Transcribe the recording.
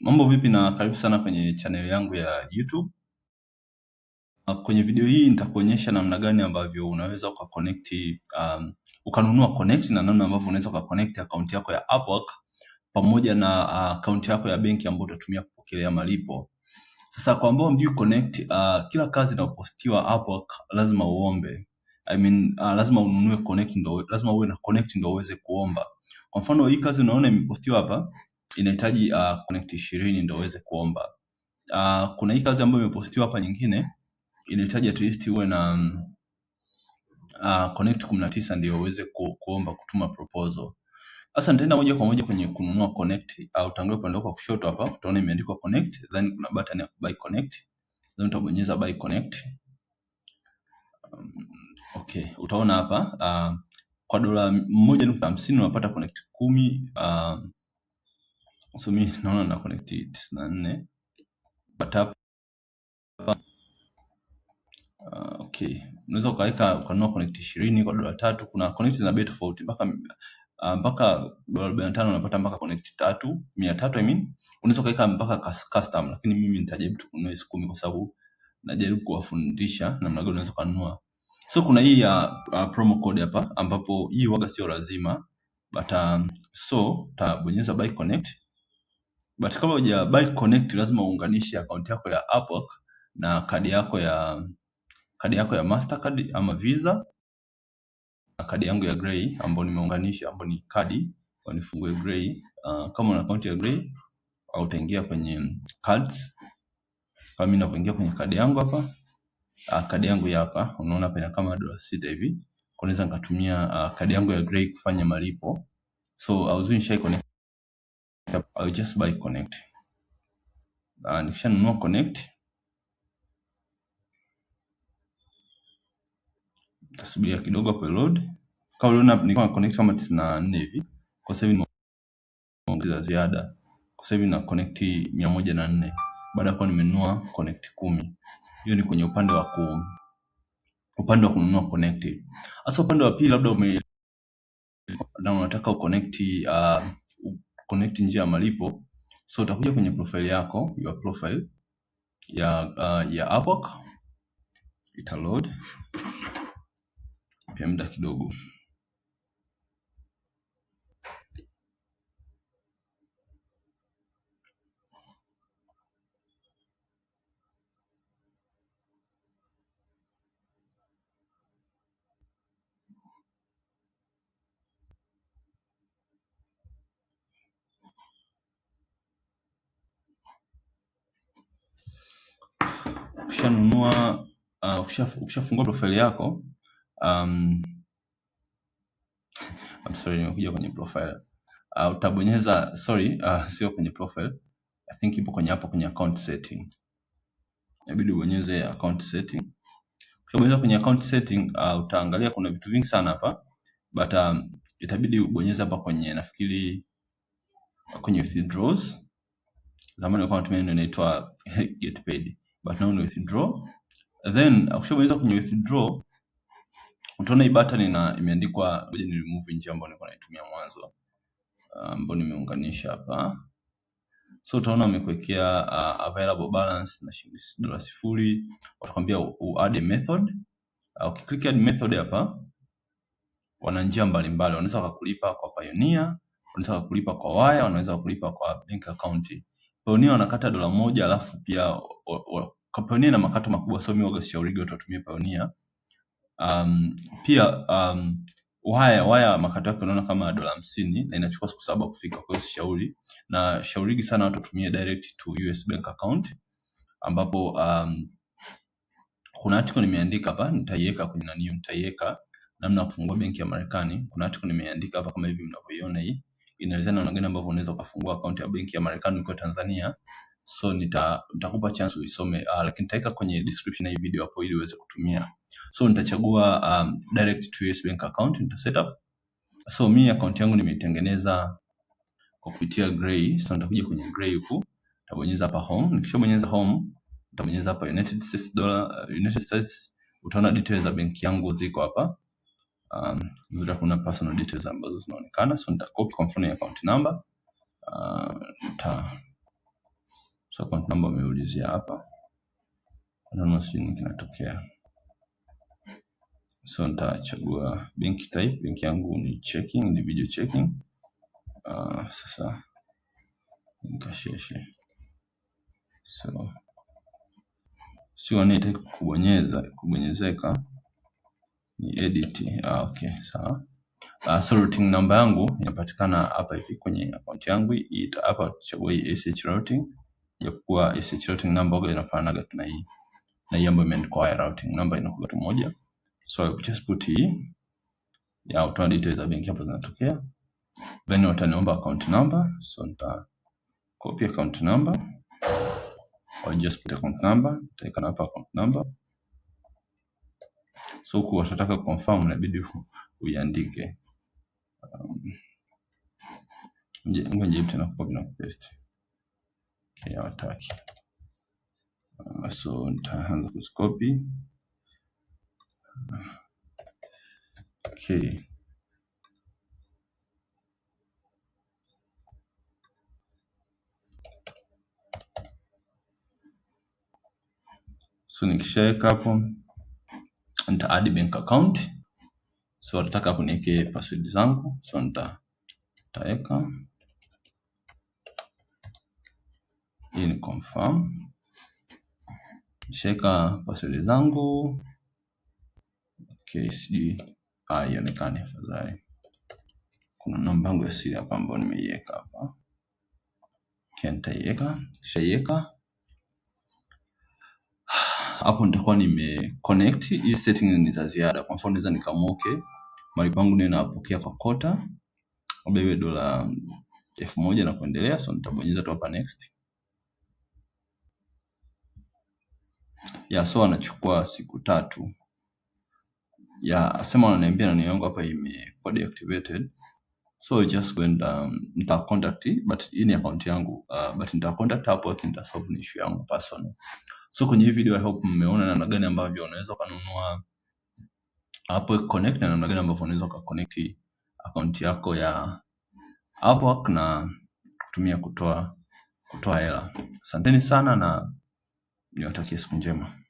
Mambo vipi na karibu sana kwenye channel yangu ya YouTube. Kwenye video hii nitakuonyesha namna gani ambavyo unaweza ukaconnect ukanunua connect na namna ambavyo unaweza ukaconnect account yako ya Upwork pamoja na account yako ya benki ambayo utatumia kupokelea malipo. Sasa kwa ambao mjui connect, kila kazi inayopostiwa Upwork lazima uombe. Lazima ununue connect, ndo lazima uwe na connect ndo uweze kuomba. Kwa mfano hii kazi unaona imepostiwa hapa inahitaji connect 20 ndo uweze kuomba. Kuna hii kazi ambayo imepostiwa hapa nyingine inahitaji at least uwe na connect 19 ndio uweze kuomba kutuma proposal. Sasa nitaenda moja kwa moja kwenye kununua connect. Utaangalia upande wako wa kushoto hapa utaona imeandikwa connect, then kuna button ya buy connect, then utabonyeza buy connect. Okay, utaona hapa kwa $1.50 unapata connect 10. So mimi naona na connect 94 but hapa okay, unaweza ukanunua connect 20 kwa $3. Kuna connect za bei tofauti mpaka $45 unapata mpaka connect 300. Unaweza ukaweka mpaka custom, lakini mimi nitajaribu tu kununua 10 kwa sababu najaribu kuwafundisha namna gani unaweza kununua. So kuna hii ya promo code hapa ambapo hii waga sio lazima but so utabonyeza buy connect, but kama uja buy connect lazima uunganishe account yako ya Upwork na kadi yako ya Mastercard ama Visa na kadi yangu ya Grey ambayo nimeunganisha, ambayo ni kadi wanifungue Grey. Kama una account ya Grey au utaingia kwenye cards. Kama mimi napoingia kwenye kadi yangu hapa, kadi yangu hapa unaona hapa kama $6 hivi. Unaweza nikatumia kadi yangu ya Grey kufanya malipo. So I was doing share connect, I will just buy connect. Nikishanunua connect tasubiria kidogo hapo load. Kama unaona ni kama connect kama 94 hivi. Kwa sasa hivi nimeongeza ziada. Kwa sasa hivi na connect 104 baada ya kuwa nimenunua connect 10. Hiyo ni kwenye upande wa kununua connect. Sasa upande wa pili labda na unataka connect njia ya malipo. So utakuja kwenye profile yako, your profile ya Upwork. Ita load pia muda kidogo. Ukishanunua ukishafungua profile yako, I'm sorry, nimekuja kwenye profile. Utabonyeza sio kwenye profile. I think ipo kwenye hapo kwenye account setting. Inabidi ubonyeze account setting. Ukibonyeza kwenye account setting, utaangalia kuna vitu vingi sana hapa. But itabidi ubonyeze hapa kwenye nafikiri kwenye withdraws. Zamani kwa natumia neno inaitwa get paid. But now ni withdraw. Then ukishabonyeza kwenye withdraw utaona hii button imeandikwa, ngoja ni remove nje ambayo nilikuwa naitumia mwanzo, ambayo nimeunganisha hapa. So utaona wamekuwekea available balance na $0. Watakwambia add a method. Ukiklik add method hapa, wana njia mbalimbali. Wanaweza kukulipa kwa Payoneer, wanaweza kukulipa kwa wire, wanaweza kukulipa kwa bank account. Payoneer wanakata $1, alafu pia kwa Payoneer na makato makubwa, so mimi waga sishauri watu watumie Payoneer. Pia wire makato yake unaona kama $50 na inachukua siku 7 kufika, kwa hiyo sishauri. Na shaurigi sana watu watumie direct to US bank account, ambapo kuna article nimeandika hapa, nitaiweka kwenye nitaiweka namna ya kufungua benki ya Marekani. Kuna article nimeandika hapa kama hivi mnavyoiona, hii inaelezea namna gani ambavyo unaweza kufungua account ya benki ya Marekani ukiwa Tanzania. So nitakupa chance uisome, lakini nitaweka kwenye description ya hii video hapo ili uweze kutumia. So nitachagua direct to US bank account, nita set up. So mimi account yangu nimeitengeneza kwa kupitia Grey. So nitakuja kwenye Grey huku, nitabonyeza hapa home. Nikishabonyeza home, nitabonyeza hapa United States. Utaona details za benki yangu ziko hapa. Ndio kuna personal details ambazo zinaonekana. So nita copy kwa mfano account number. So account number umeulizia hapa, naona nini kinatokea. So nitachagua bank type, benki yangu ni checking, individual checking. Sasa nikasheshe. So sio nitaki kubonyezeka ni edit. Okay, sawa. So routing number yangu inapatikana hapa hivi kwenye account yangu. Hapa tuchague SH routing. Japokuwa SH routing number inafanana na hii. Na hii ambayo imeandikwa routing number inakuwa tu moja. So I just put hii ya utoa details za benki hapo zinatokea. Then wataniomba account number. So nita copy account number. Or just put account number. Nitaweka hapa account number. So huku watataka confirm inabidi uiandike. Ngoja tena copy na paste. Okay, hawataki. So nitaanza kucopy. Okay. So nikishaweka hapo nita add bank account. So nataka hapo niweke password zangu. So nitaweka hii ni confirm. Nishaweka password zangu. Okay, sijui ionekane afadhali. Kuna namba yangu ya siri hapa ambayo nimeiweka hapa. Okay, nitaiweka. Shaiweka. Hapo nitakuwa nimeconnect. Hii setting ni za ziada. Kwa mfano naweza nikaamua okay, malipo yangu ndio napokea kwa kota, labda iwe $1000 na kuendelea. So nitabonyeza tu hapa next. So anachukua siku 3. Sema wananiambia na niyo yangu hapa imekuwa deactivated. So just go and nita contact, but hii ni account yangu, but nita contact hapo nita solve issue yangu personal. So kwenye hii video I hope mmeona namna gani ambavyo unaweza kununua Upwork Connect na namna gani ambavyo unaweza kuconnect account yako ya Upwork na kutumia kutoa hela. Asanteni sana na niwatakie siku njema.